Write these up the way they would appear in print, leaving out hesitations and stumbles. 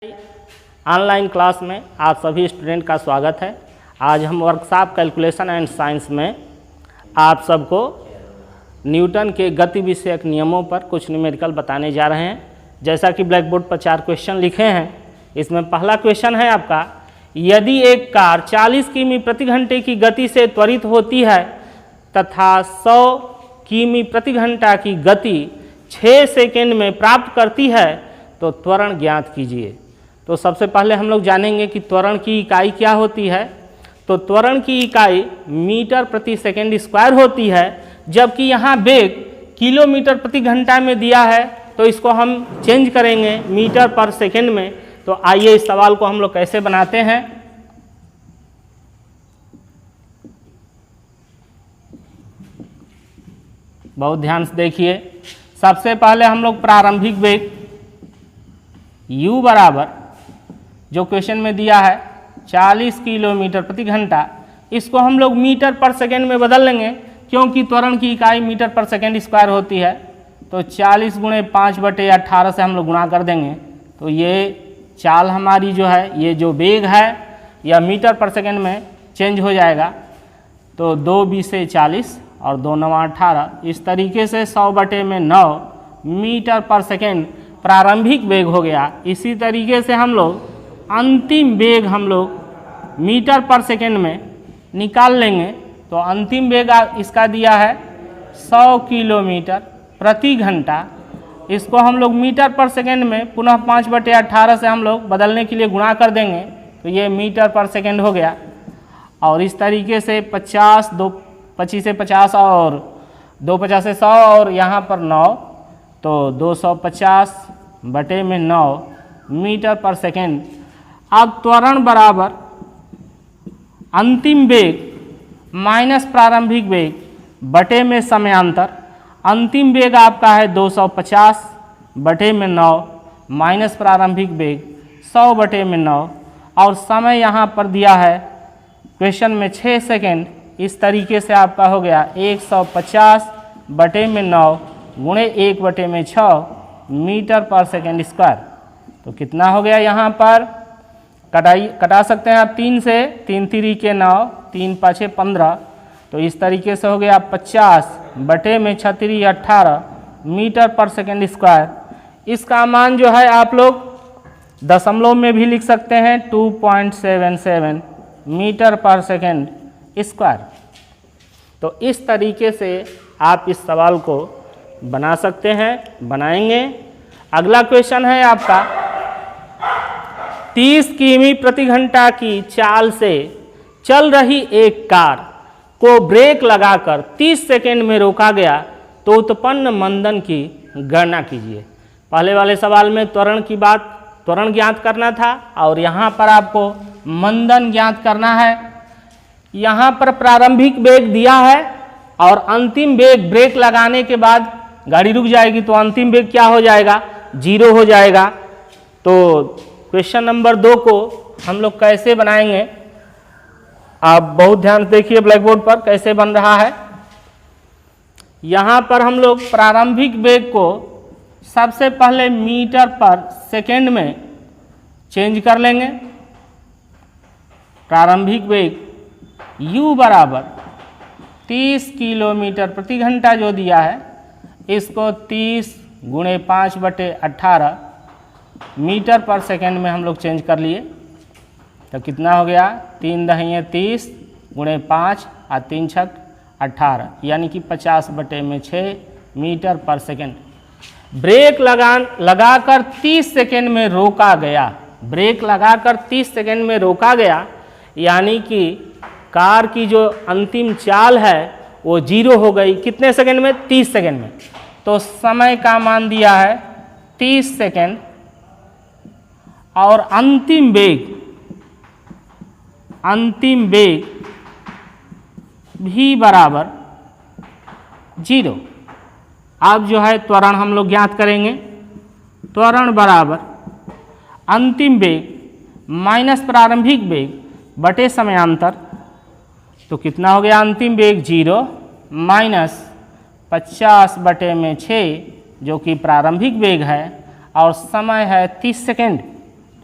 Online class में आप सभी स्टूडेंट का स्वागत है। आज हम वर्कशॉप कैलकुलेशन एंड साइंस में आप सबको न्यूटन के गति विषयक नियमों पर कुछ न्यूमेरिकल बताने जा रहे हैं। जैसा कि ब्लैक बोर्ड पर 4 क्वेश्चन लिखे हैं, इसमें पहला क्वेश्चन है आपका, यदि एक कार 40 किमी प्रति घंटे की गति से त्वरित होती है तथा 100 किमी प्रति घंटा की गति 6 सेकेंड में प्राप्त करती है तो त्वरण ज्ञात कीजिए। तो सबसे पहले हम लोग जानेंगे कि त्वरण की इकाई क्या होती है। तो त्वरण की इकाई मीटर प्रति सेकेंड स्क्वायर होती है, जबकि यहाँ वेग किलोमीटर प्रति घंटा में दिया है, तो इसको हम चेंज करेंगे मीटर पर सेकेंड में। तो आइए इस सवाल को हम लोग कैसे बनाते हैं। बहुत ध्यान से देखिए। सबसे पहले हम लोग प्रारंभिक वेग u बराबर जो क्वेश्चन में दिया है 40 किलोमीटर प्रति घंटा, इसको हम लोग मीटर पर सेकेंड में बदल लेंगे, क्योंकि त्वरण की इकाई मीटर पर सेकेंड स्क्वायर होती है। तो 40 गुणे 5/18 से हम लोग गुणा कर देंगे। तो ये चाल हमारी जो है, ये जो वेग है यह मीटर पर सेकेंड में चेंज हो जाएगा। तो 2 बीसे 40 और 2 9 18, इस तरीके से 100/9 मीटर पर सेकेंड प्रारंभिक वेग हो गया। इसी तरीके से हम लोग अंतिम वेग हम लोग मीटर पर सेकेंड में निकाल लेंगे। तो अंतिम वेग इसका दिया है 100 किलोमीटर प्रति घंटा, इसको हम लोग मीटर पर सेकेंड में पुनः 5/18 से हम लोग बदलने के लिए गुणा कर देंगे। तो ये मीटर पर सेकेंड हो गया। और इस तरीके से 50, 2 25 से 50 और 2 50 से 100 और यहाँ पर 9, तो 250/9 मीटर पर सेकेंड। अब त्वरण बराबर अंतिम वेग माइनस प्रारंभिक वेग बटे में समयांतर। अंतिम वेग आपका है 250/9 माइनस प्रारंभिक वेग 100/9, और समय यहाँ पर दिया है क्वेश्चन में 6 सेकेंड। इस तरीके से आपका हो गया 150/9 गुणे 1/6 मीटर पर सेकेंड स्क्वायर। तो कितना हो गया, यहाँ पर कटा सकते हैं आप 3 से, 3 3 के 9, 3 5 15। तो इस तरीके से हो गया 50/6 18 मीटर पर सेकेंड स्क्वायर। इसका मान जो है आप लोग दशमलव में भी लिख सकते हैं, 2.77 मीटर पर सेकेंड स्क्वायर। तो इस तरीके से आप इस सवाल को बना सकते हैं, बनाएंगे। अगला क्वेश्चन है आपका, 30 किमी प्रति घंटा की चाल से चल रही एक कार को ब्रेक लगाकर 30 सेकेंड में रोका गया तो उत्पन्न मंदन की गणना कीजिए। पहले वाले सवाल में त्वरण ज्ञात करना था, और यहाँ पर आपको मंदन ज्ञात करना है। यहाँ पर प्रारंभिक वेग दिया है और अंतिम वेग ब्रेक लगाने के बाद गाड़ी रुक जाएगी, तो अंतिम वेग क्या हो जाएगा, 0 हो जाएगा। तो क्वेश्चन नंबर 2 को हम लोग कैसे बनाएंगे, आप बहुत ध्यान से देखिए ब्लैक बोर्ड पर कैसे बन रहा है। यहाँ पर हम लोग प्रारंभिक वेग को सबसे पहले मीटर पर सेकेंड में चेंज कर लेंगे। प्रारंभिक वेग u बराबर 30 किलोमीटर प्रति घंटा जो दिया है, इसको 30 गुणे 5/18 मीटर पर सेकेंड में हम लोग चेंज कर लिए। तो कितना हो गया, 3 दहिये 30 गुणे 5 और 3 छक 18, यानी कि 50/6 मीटर पर सेकेंड। ब्रेक लगाकर 30 सेकेंड में रोका गया। ब्रेक लगाकर 30 सेकेंड में रोका गया, यानी कि कार की जो अंतिम चाल है वो 0 हो गई। कितने सेकेंड में, 30 सेकेंड में। तो समय का मान दिया है 30 सेकेंड, और अंतिम वेग भी बराबर 0। अब जो है त्वरण हम लोग ज्ञात करेंगे। त्वरण बराबर अंतिम वेग माइनस प्रारंभिक वेग बटे समयांतर। तो कितना हो गया, अंतिम वेग 0 माइनस 50/6 जो कि प्रारंभिक वेग है, और समय है 30 सेकेंड।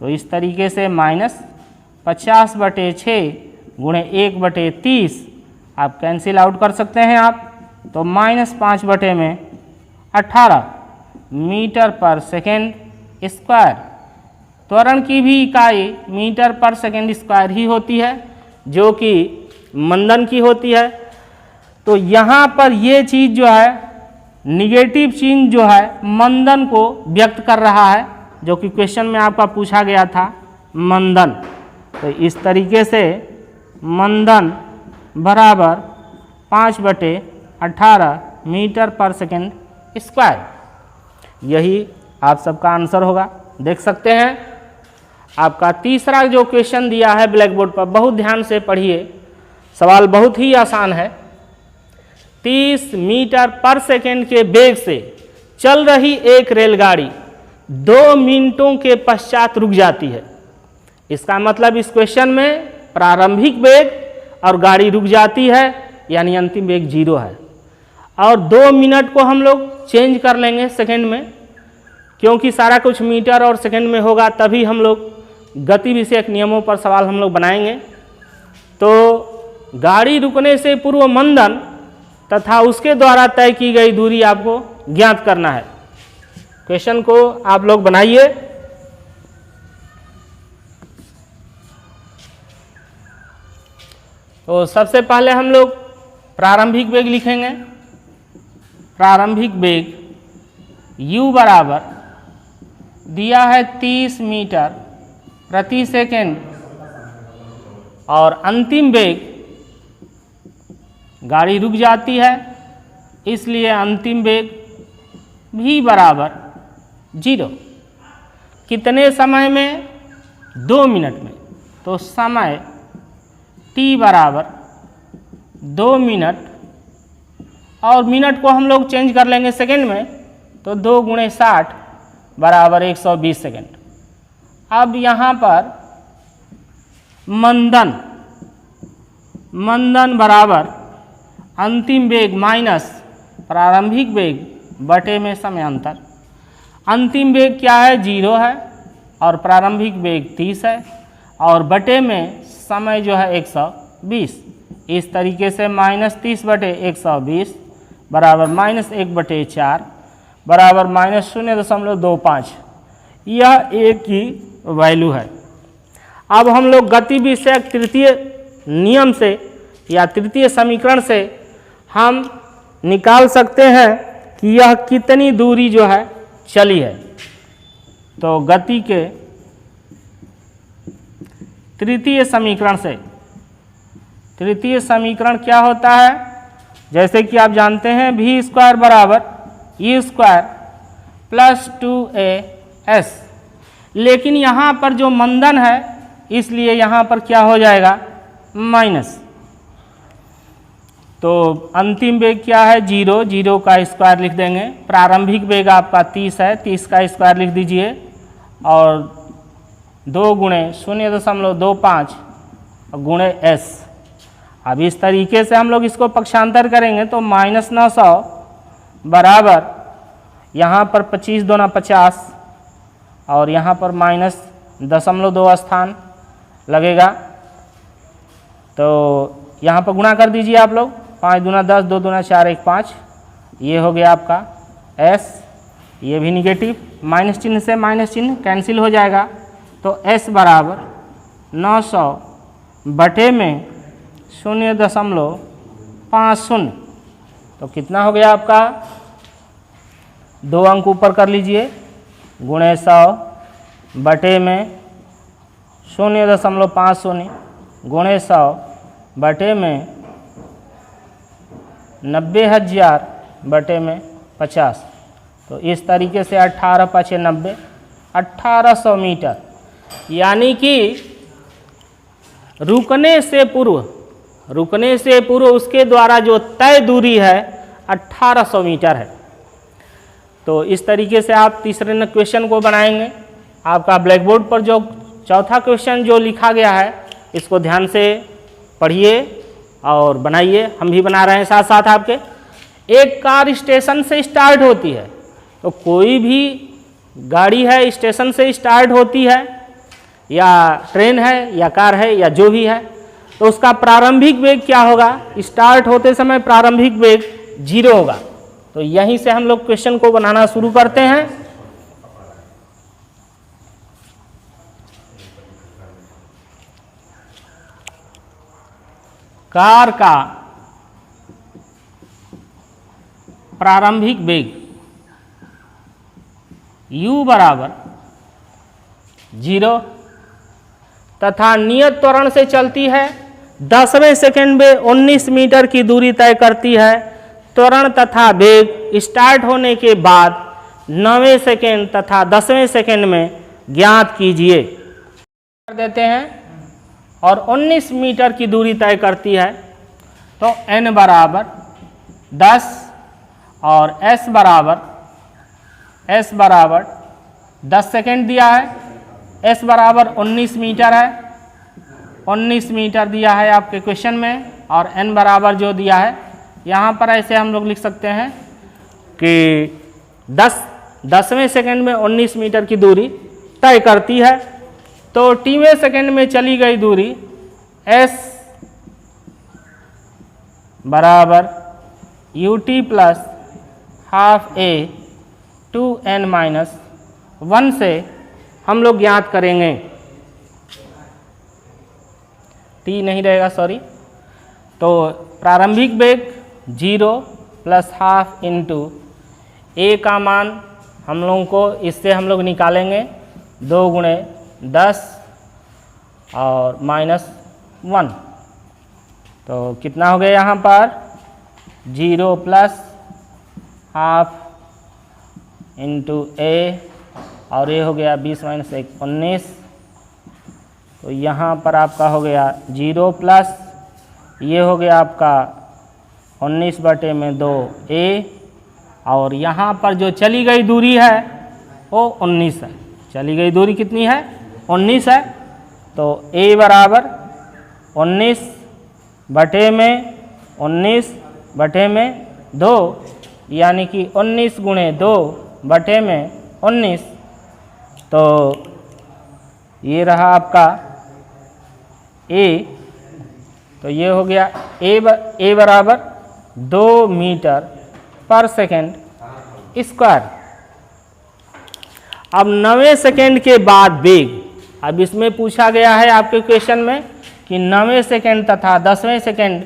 तो इस तरीके से -50/6 गुणे 1/30 आप कैंसिल आउट कर सकते हैं आप, तो -5/18 मीटर पर सेकेंड स्क्वायर। त्वरण की भी इकाई मीटर पर सेकेंड स्क्वायर ही होती है, जो कि मंदन की होती है। तो यहाँ पर ये चीज़ जो है निगेटिव चिन्ह जो है मंदन को व्यक्त कर रहा है, जो कि क्वेश्चन में आपका पूछा गया था मंदन। तो इस तरीके से मंदन बराबर 5/18 मीटर पर सेकेंड स्क्वायर, यही आप सबका आंसर होगा। देख सकते हैं आपका तीसरा जो क्वेश्चन दिया है ब्लैक बोर्ड पर, बहुत ध्यान से पढ़िए, सवाल बहुत ही आसान है। 30 मीटर पर सेकेंड के वेग से चल रही एक रेलगाड़ी 2 मिनटों के पश्चात रुक जाती है। इसका मतलब इस क्वेश्चन में प्रारंभिक वेग और गाड़ी रुक जाती है, यानी अंतिम वेग 0 है। और 2 मिनट को हम लोग चेंज कर लेंगे सेकेंड में, क्योंकि सारा कुछ मीटर और सेकेंड में होगा, तभी हम लोग गति विषयक नियमों पर सवाल हम लोग बनाएंगे। तो गाड़ी रुकने से पूर्व मंदन तथा उसके द्वारा तय की गई दूरी आपको ज्ञात करना है। क्वेश्चन को आप लोग बनाइए। तो सबसे पहले हम लोग प्रारंभिक वेग लिखेंगे। प्रारंभिक वेग u बराबर दिया है 30 मीटर प्रति सेकेंड, और अंतिम वेग गाड़ी रुक जाती है, इसलिए अंतिम वेग v बराबर 0। कितने समय में? 2 मिनट में। तो समय t बराबर 2 मिनट, और मिनट को हम लोग चेंज कर लेंगे सेकेंड में, तो 2 गुणे 60 बराबर 120 सेकेंड। अब यहाँ पर मंदन बराबर अंतिम वेग माइनस प्रारंभिक वेग बटे में समयांतर। अंतिम वेग क्या है? 0 है, और प्रारंभिक वेग 30 है, और बटे में समय जो है 120। इस तरीके से -30/120 बराबर -1/4 बराबर -0.25। यह एक की वैल्यू है। अब हम लोग गति विषयक तृतीय नियम से या तृतीय समीकरण से हम निकाल सकते हैं कि यह कितनी दूरी जो है चली है। तो गति के तृतीय समीकरण से, तृतीय समीकरण क्या होता है? जैसे कि आप जानते हैं v² बराबर u² प्लस 2as, लेकिन यहाँ पर जो मंदन है इसलिए यहाँ पर क्या हो जाएगा? माइनस। तो अंतिम वेग क्या है? 0 का स्क्वायर लिख देंगे। प्रारंभिक वेग आपका 30 है, 30 का स्क्वायर लिख दीजिए, और 2 गुणे 0.25 गुणे s। अब इस तरीके से हम लोग इसको पक्षांतर करेंगे तो -900 बराबर यहाँ पर 25 दूना 50, और यहाँ पर -0.2 स्थान लगेगा। तो यहाँ पर गुणा कर दीजिए आप लोग, 5 दूना 10, 2 दूना 4, 1 5। ये हो गया आपका s, ये भी निगेटिव, माइनस चिन्ह से माइनस चिन्ह कैंसिल हो जाएगा। तो s बराबर 900 बटे में 0.50। तो कितना हो गया आपका? 2 अंक ऊपर कर लीजिए, गुणे 100 बटे में 0.50 गुणे 100 बटे में 90,000 बटे में 50। तो इस तरीके से 18 × 5 = 90, 1800 मीटर, यानी कि रुकने से पूर्व उसके द्वारा जो तय दूरी है 1800 मीटर है। तो इस तरीके से आप तीसरे क्वेश्चन को बनाएंगे। आपका ब्लैक बोर्ड पर जो चौथा क्वेश्चन जो लिखा गया है इसको ध्यान से पढ़िए और बनाइए। हम भी बना रहे हैं साथ साथ आपके। एक कार स्टेशन से स्टार्ट होती है, तो कोई भी गाड़ी है स्टेशन से स्टार्ट होती है या ट्रेन है या कार है या जो भी है, तो उसका प्रारंभिक वेग क्या होगा? स्टार्ट होते समय प्रारंभिक वेग 0 होगा। तो यहीं से हम लोग क्वेश्चन को बनाना शुरू करते हैं। कार का प्रारंभिक वेग u बराबर 0 तथा नियत त्वरण से चलती है, 10वें सेकंड में 19 मीटर की दूरी तय करती है। त्वरण तथा वेग स्टार्ट होने के बाद 9वें सेकंड तथा 10वें सेकंड में ज्ञात कीजिए। कर देते हैं और 19 मीटर की दूरी तय करती है, तो n बराबर 10 और s बराबर 10 सेकंड दिया है, s बराबर 19 मीटर है, 19 मीटर दिया है आपके क्वेश्चन में, और n बराबर जो दिया है यहाँ पर ऐसे हम लोग लिख सकते हैं कि 10वें सेकंड में 19 मीटर की दूरी तय करती है। तो टीवें सेकंड में चली गई दूरी s बराबर ut plus half a 2n minus 1 से हम लोग ज्ञात करेंगे। t नहीं रहेगा, सॉरी। तो प्रारंभिक वेग 0 प्लस हाफ इंटू a का मान हम लोगों को इससे हम लोग निकालेंगे 2 गुणे 10 और माइनस 1। तो कितना हो गया यहाँ पर? 0 प्लस हाफ इंटू a, और ये हो गया 20 माइनस 1 19। तो यहाँ पर आपका हो गया 0 प्लस ये हो गया आपका 19 बटे में 2a, और यहाँ पर जो चली गई दूरी है वो 19 है। चली गई दूरी कितनी है? 19 है। तो a बराबर 19 बटे में 2, यानी कि 19 गुणे 2 बटे में 19। तो ये रहा आपका a। तो ये हो गया a बराबर 2 मीटर पर सेकेंड स्क्वायर। अब 9वें सेकेंड के बाद वेग, अब इसमें पूछा गया है आपके क्वेश्चन में कि 9वें सेकेंड तथा 10वें सेकेंड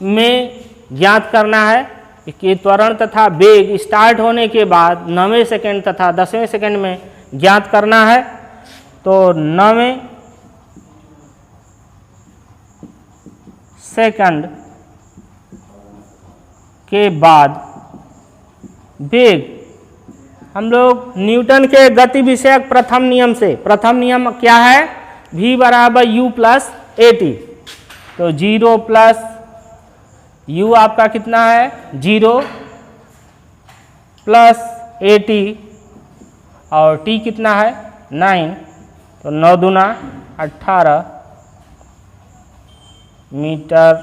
में ज्ञात करना है कि त्वरण तथा वेग स्टार्ट होने के बाद 9वें सेकेंड तथा 10वें सेकेंड में ज्ञात करना है। तो 9वें सेकंड के बाद वेग हम लोग न्यूटन के गति विषयक प्रथम नियम से, प्रथम नियम क्या है? v बराबर u प्लस at। तो 0 प्लस u आपका कितना है? 0 प्लस at, और t कितना है? 9। तो 9 दूना 18 मीटर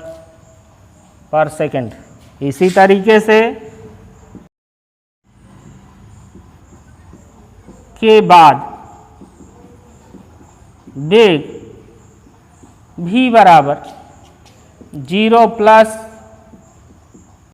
पर सेकंड। इसी तरीके से के बाद वेग v बराबर 0 प्लस